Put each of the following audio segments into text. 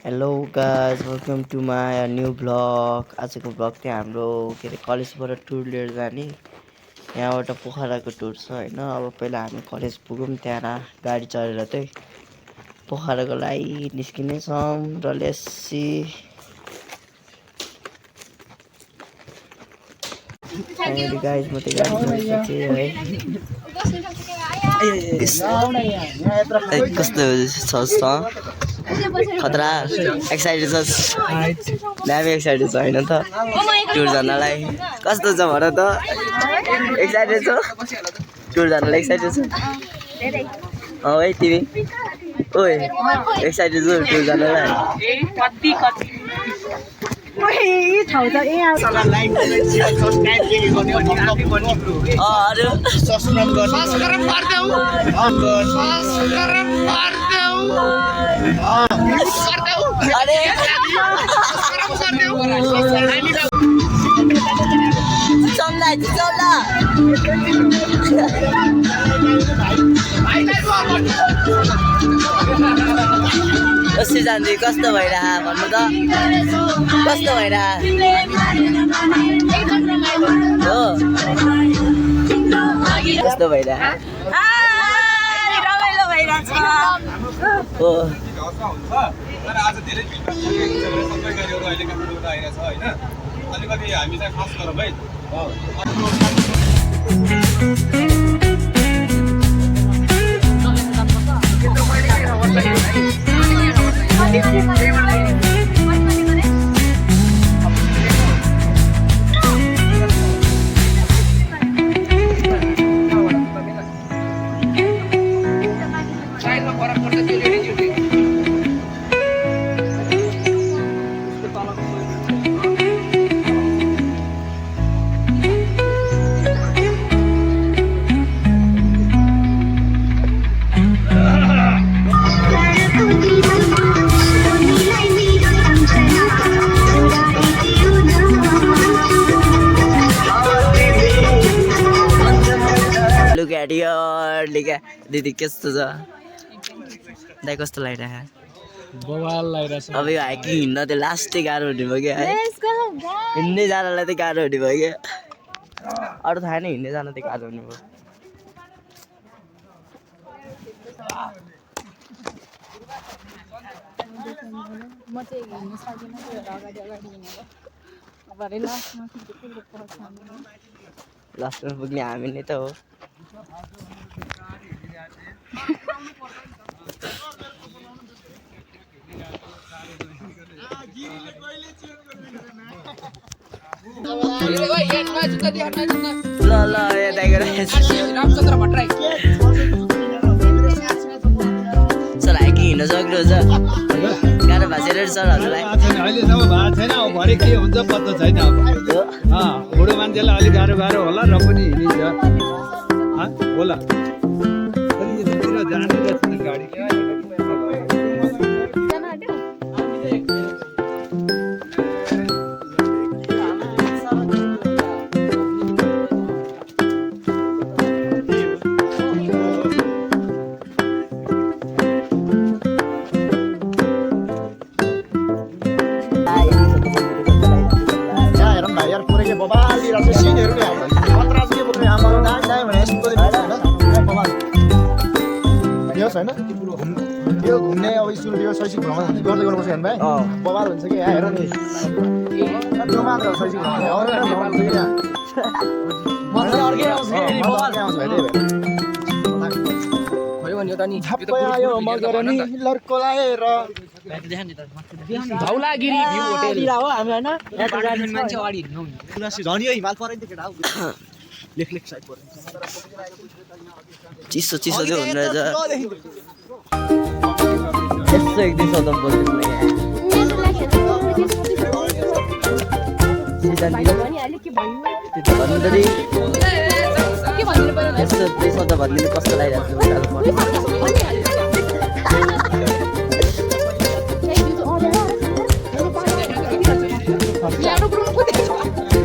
Hello guys welcome to my new blog. आजको blog चाहिँ हाम्रो कलेजबाट टुर लिएर जाने। यहाँबाट पोखराको टुर छ हैन। अब पहिला हामी कलेज पुगौँ, त्यहाँ गाडी चढेर चाहिँ पोखराको लागि निस्किने छौँ र लेट्सी फाइनली गाइस म चाहिँ गाडी चढिसकेँ है। कस्तो छ खतरा एक्साइटेड छ, दामी एक्साइटेड छ हैन त टुर जानलाई। कस्तो छ भन त, एक्साइटेड छ टुर जानलाई? एक्साइटेड छ है तिमी? ओए एक्साइटेड छ टुर जानलाई? जान्दी कस्तो भइरह भन्नु त, कस्तो भइरह हो? कस्तो भइरह रमाइलो भइरहेछ हो? आज धेरै सबै गाडीहरू अहिले काठमाडौँबाट आइरहेछ होइन। अलिकति हामी चाहिँ खास गरौँ है। Look at your दिदी कस्तो छ दाइ? कस्तो लागिरहेको? बवाल लागिरहेछ। अब यो हाइकिङ हिँड्न त लास्टै गाह्रो हुने भयो क्या है। हिँड्ने जानलाई त गाह्रो हुने भयो क्या, अरू थाहा नै हिँड्ने जान त गाह्रो हुने भयो। म चाहिँ हिँड्नु सकिनँ, त्यो अगाडि हिँडेको भरे लास्टमा लास्टमा पुग्ने हामी नै त हो। ल ल रामचन्द्र भट्टराई सर हाइकिङ हिँड्न सक्नुहुन्छ? गाह्रो भएको छैन सर हजुरलाई? अहिलेसम्म भएको छैन, अब भरे के हुन्छ पत्ता छैन। अब बुढो मान्छेलाई अलिक गाह्रो गाह्रो होला र पनि हिँडिन्छ होला। जानु गाडी यो घुम्ने अब स्कुल यो शैक्षिक भ्रमण गर्दै गर्नुपर्छ हेर्नु भाइ। बवाल हुन्छ कि यहाँ हेर नि, त्यो मात्र हो शैक्षिक भ्रमण। धौलागिरी भ्यू होटेल हो हामी होइन, मान्छे अगाडि हिँड्नु झन् यो हिमाल परेन केटा हो। लेख साइड पऱ्यो, चिसो चिसो चाहिँ हुँदो रहेछ। यसो एक दिन सदम बोलिदिनु भन्दाखेरि यस्तो दुई शब्द भनिदिनु कस्तो लागिरहेको छ?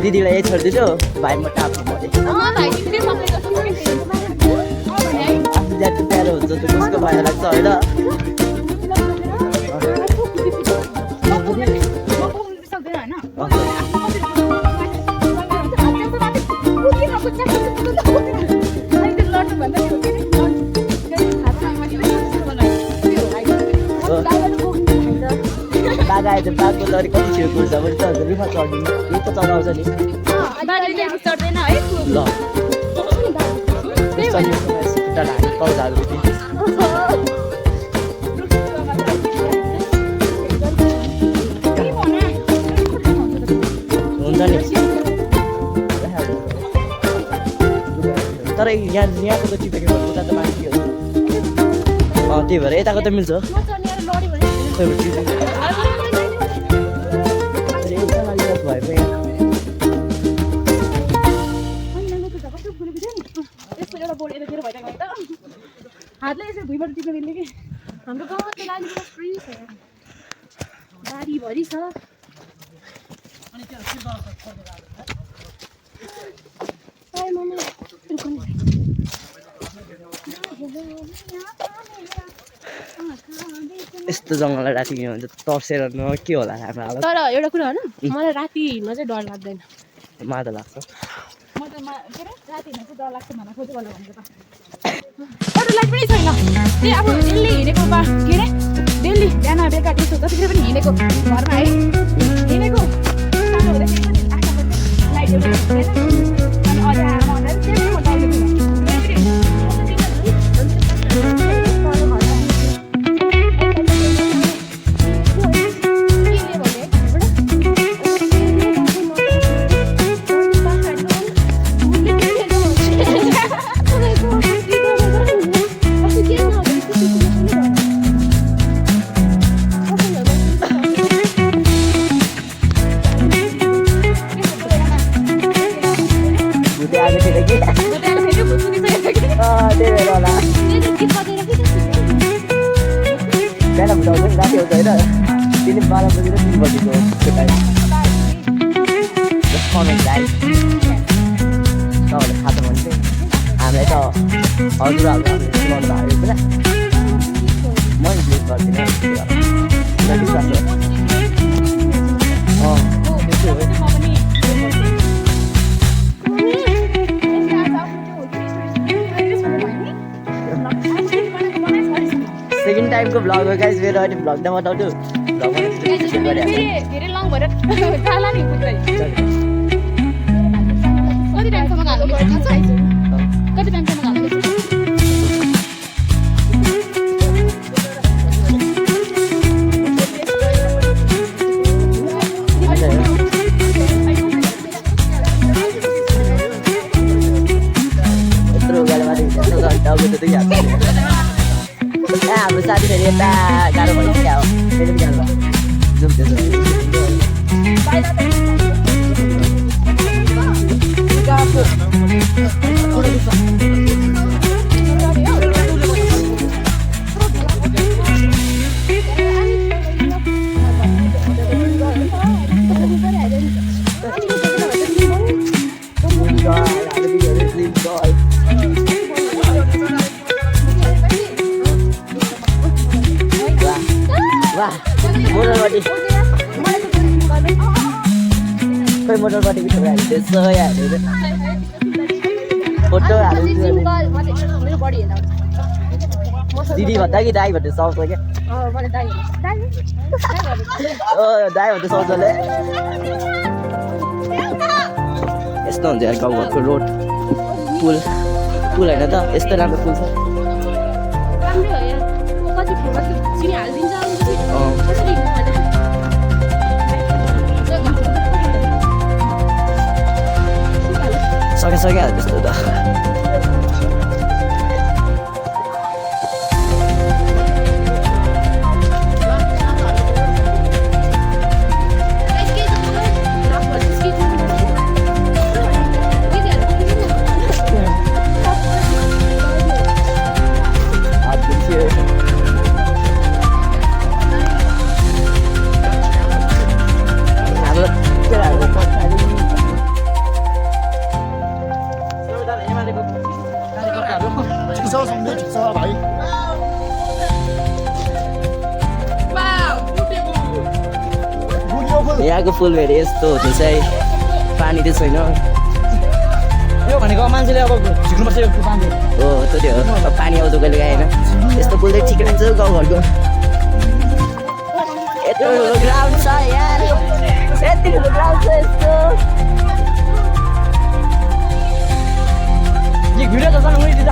दिदीलाई यही छोडिदिनु भाइ, म टाप्छु म आफू ज्यादा प्यारो हुन्छ त्यो कसको भएर लाग्छ होइन। बाघ आयो भने बाघको तरी कति छिटो कुर्छ भने त रुखमा चढ्दिनु रुख त चढाउँछ नि बाजेले चढ्दैन है ल खुट्टा ढाक्नु तल झार्नु हुन्छ नि तर यहाँको त टिपेको उता त माथि हो त्यही भएर यताको त मिल्छ हातले यसो भुइँबाट टिप्न मिल्ने कि हाम्रो गाउँमा त लाली फ्री छ बारीभरि छ यस्तो जङ्गललाई राति हिँड्यो भने त तर्सेर न के होला हाम्रो हालत तर एउटा कुरा होइन मलाई राति हिँड्न चाहिँ डर लाग्दैन मलाई त लाग्छ म त के अरे राति हिँड्न चाहिँ डर लाग्छ भनेर खोज्यो होला भनेको त अरूलाई पनि छैन त्यही अब डेली हिँडेको बा के अरे डेली बिहान बेलुका त्यसो जतिखेर पनि हिँडेको घरमा है हिँडेको सानो हुँदाखेरि पनि आँखा लाइट एउटा होइन अनि अझै आमा हुँदा पनि त्यही म डराउँदै सेकेन्ड टाइमको भ्लग हो गाइस मेरो अहिले भ्लग नबनाउँछु भ्लग धेरै लङ भएर जाला नि पुरै कति टाइमसम्म हाल्नु पर्छ कति टाइमसम्म हाल्नु पर्छ हाम्रो साथीहरू यता गाह्रो भयो क्या हो फेरि पनि गाह्रो जाउँ त्यसो मोटरपट्टि खोइ मोटरपट्टिको छोरा त्यसो हालेर फोटो हाल्नु दिदी भन्दा कि दाई भन्ने साउँछ क्या दाई भन्ने साउँछले यस्तो हुन्छ यार गाउँघरको रोड पुल होइन त यस्तो राम्रो पुल छ सकिहाल्यो त्यस्तो त यहाँको फुल हेरे यस्तो हुन्छ चाहिँ पानी चाहिँ छैन यो भनेको मान्छेले अब झिक्नुपर्छ यो पानी हो त्यो हो पानी आउँछ कहिले आएन यस्तो फुल चाहिँ ठिकै हुन्छ गाउँघरको यत्रो ग्राउन्ड यति ठुलो ग्राउन्ड छ यस्तो यो भिडियो त सँग उयो दिन्छ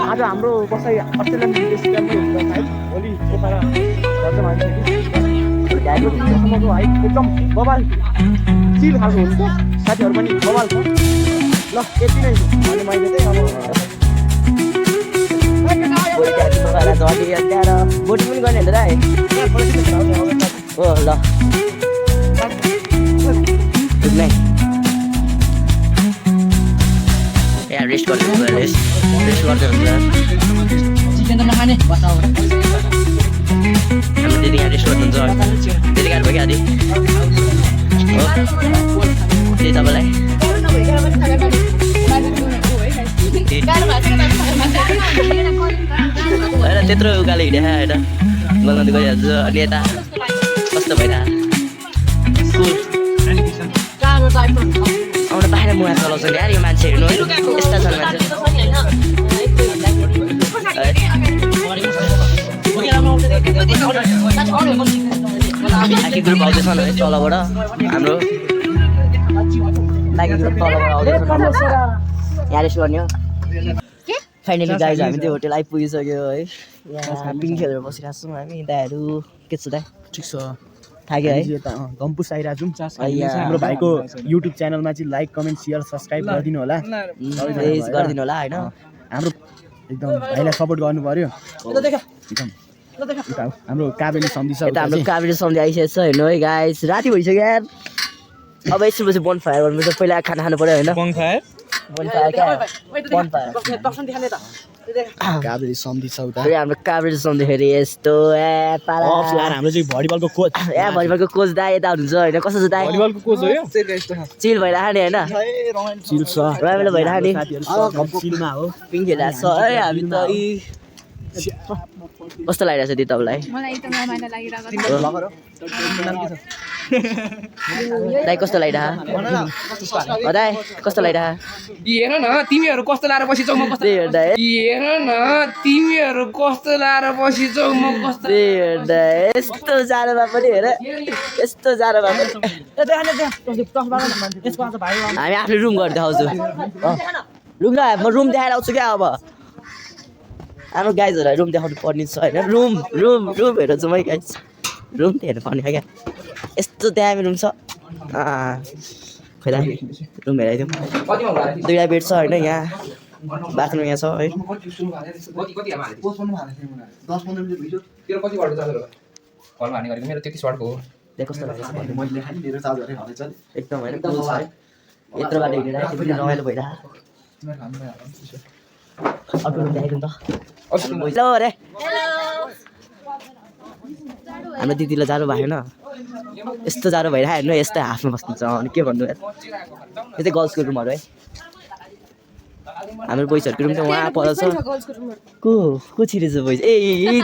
आज हाम्रो बसाइ अस्ट्रेलियन बेस क्याम्पमै हुन्छ सायद भोलि पोखरा घरमा आइसक्यो हाइट एकदम बबाल चिल खालको हुन्छ साथीहरू पनि बबाल छ ल यति नै अनि मैले चाहिँ अब बोटिङ पनि गर्ने होला हो ल गुड नाइट यहाँ रेस्ट गर्दै हुन्छ रेस्ट गर्दै हुन्छ चिकन त नखाने बताऊ हाम्रो दिदी यहाँ रेस्ट गर्नुहुन्छ दिदी गाह्रो भयो कि हो त्यही तपाईँलाई होइन त्यत्रो उकालो हिँडे होइन गल्ती गरिहाल्छ अनि यता कस्तो भइरहेको आउन बाहिर मुहा चलाउँछ नि यार यो मान्छे हेर्नु है यस्ता छन् मान्छे बाइकिङ ग्रुप आउँदैछ है तलबाट हाम्रो बाइकिङ ग्रुप तलबाट आउँदैछ यहाँ रेस्ट गर्ने हो फाइनली गाइज हामी त्यो होटेल आइपुगिसक्यो है यहाँ पिङ खेलेर बसिरहेको छौँ हामी दाइहरू के छ दाइ ठिक छ थाक्यो है गम्पुस आइरहेको छौँ हाम्रो भाइको युट्युब च्यानलमा चाहिँ लाइक कमेन्ट सेयर सब्सक्राइब गरिदिनु होला गरिदिनु होला होइन हाम्रो एकदम भाइलाई सपोर्ट गर्नु पर्यो हाम्रो काबेली सम्झी छ यता हाम्रो काभ्रे सम्झी आइसकेको छ हेर्नु है गाइस राति भइसक्यो यार अब एकछिनपछि बोन फायर गर्नुपर्छ पहिला खाना खानु पर्यो होइन काबेली सम्झी छ उता हाम्रो काभ्रे सम्झिखेरि यस्तो हाम्रो चाहिँ भलिबलको कोच भलिबलको कोच दाइ यता हुनुहुन्छ होइन कस्तो छ दाइ भलिबलको कोच हो यो चिल भइरहेको नि होइन चिल छ रमाइलो भइरहेको नि चिलमा हो पिङ खेलिरहेको छ है हामी त कस्तो लागिरहेको छ दिदी तपाईँलाई दाइ कस्तो लागिरहेको दाइ कस्तो लागिरहेको हेर न तिमीहरू कस्तो लाएर बसिछौ म कस्तो हेर न तिमीहरू कस्तो लाएर बसिछौ म कस्तो यस्तो जाडोमा पनि हेर यस्तो जाडोमा पनि हामी आफ्नो रुम गरेर देखाउँछु रुम न म रुम देखाएर आउँछु क्या अब हाम्रो गाइजहरूलाई रुम देखाउनु पर्ने छ होइन रुम हेर्नु चाहिँ मै गाइज रुम त हेर्नु पर्ने क्या यस्तो दामी रुम छ खोइ रुम हेराइदिउँ दुईवटा बेड छ होइन यहाँ बाथरुम यहाँ छ है कस्तो लाग्छ एकदम होइन कुल छ है यत्रो बाटो हिँडेर रमाइलो भइरहेको अर्को रुम देखाइदिउँ त ल अरे हाम्रो दिदीलाई जाडो भएन यस्तो जाडो भइरहेको हेर्नु यस्तै हाफमा बस्नुहुन्छ अनि के भन्नु यार यो चाहिँ गर्ल्सको रुमहरू है हाम्रो बोइजहरूको रुम त उहाँ पर छ को छिरेछ बोइज यही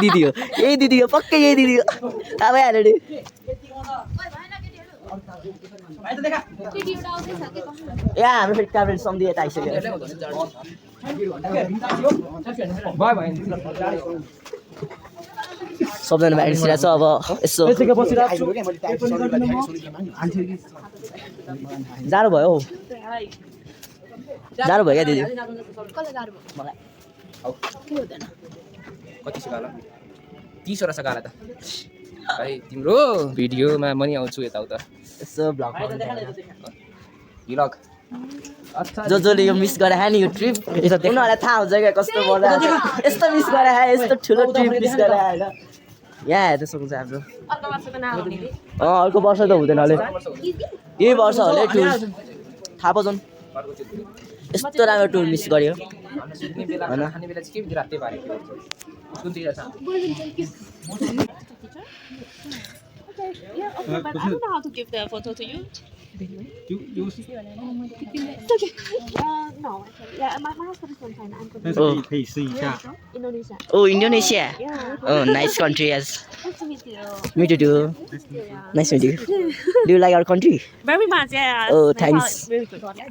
दिदी हो पक्कै यही दिदी हो थाहा भइहाल्यो नि यहाँ हाम्रो फेरि काभ्रे सम्झी यता आइसक्यो सबजना बाहिर निस्किरहेको छ अब यसो जाडो भयो हौ जाडो भयो क्या दिदी मलाई कति सकाला 30 वटा सकाला त भाइ तिम्रो भिडियोमा म नि आउँछु यताउता यसो भ्लग भ्लग जसले यो मिस गरे नि यो ट्रिप उनीहरूलाई थाहा हुन्छ क्या कस्तो मजा आउँछ यस्तो मिस गरे यस्तो ठुलो ट्रिप मिस गरे होइन यहाँ हेर्न सक्छ हाम्रो अर्को वर्ष त हुँदैन अरे यही वर्ष होला टुर थाहा पाउँछन् यस्तो राम्रो टुर मिस गर्यो होइन खाने बेला चाहिँ के हुन्छ रातै पारे कुनतिर छ I don't know how to give the photo to you. You It's okay. No, actually. Yeah, my husband is from China. I'm from 但是可以试一下。 Indonesia. Oh, Indonesia. Yeah. Oh, nice country. Yes. Nice to meet you. Me too. Yeah. Nice to meet you. Do you like our country? Very much, yeah. Oh, My thanks. father is very good. Yeah.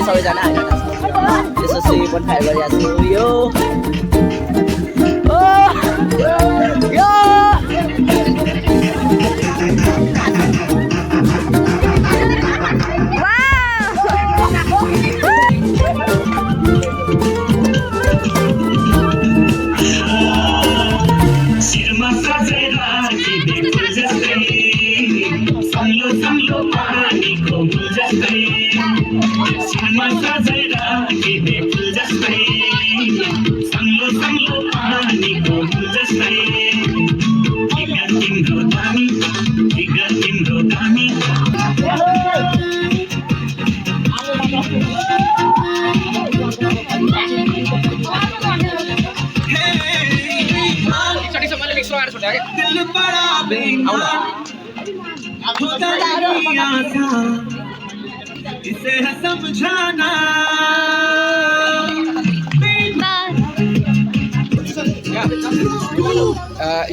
सबैजना होइन यसो सुई पनि fire गरिरहेको छु यो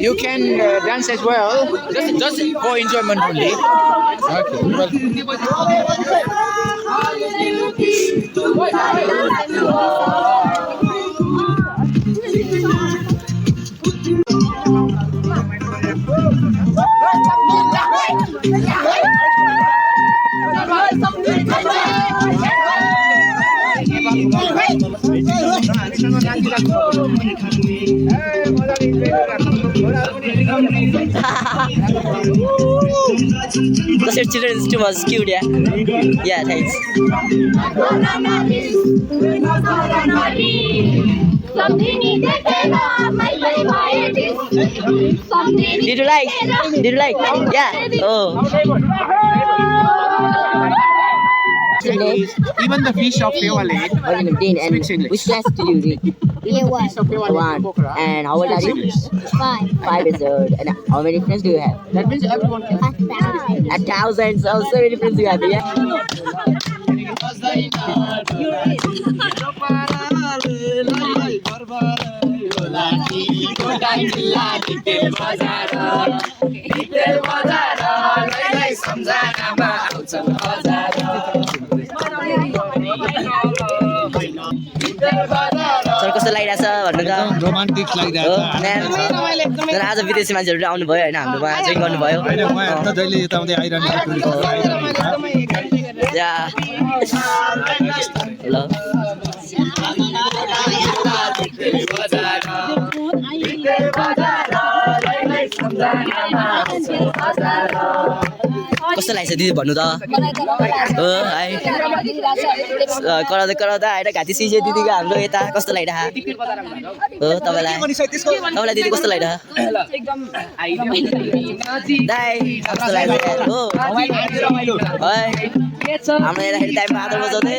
You can dance as well, just for enjoyment only. Okay. Because your children is too much cute, yeah? Yeah, thanks. Did you like? Did you like? Yeah. Oh. Even the fish of Pewa Lake. And which class do you read? One. And how old are you? 5. 5 years old. And how many friends do you have? That means everyone can. 1,000. So many friends do you have, yeah? मालगाउँ जिल्ला detail बजार लाई सम्झनामा आउँछ बजार sir कस्तो लागिरहेछ भन्नु त रोमान्टिक लागिरहेको छ तर आज विदेशी मान्छेहरू आउनु भयो होइन हाम्रोमा जोइन गर्नुभयो होइन उहाँहरू त जहिले यता आउँदै आइरहने या ल कस्तो लाग्छ दिदी भन्नु त हो है कराउँदै कराउँदा होइन घाँटी सिसे दिदीको हाम्रो यता कस्तो लागिरहेको हो तपाईँलाई दिदी कस्तो लागिरहेको दाइ कस्तो लागिरहेको हो है हाम्रो हेर्दाखेरि टाइममा आदर बजाउँदै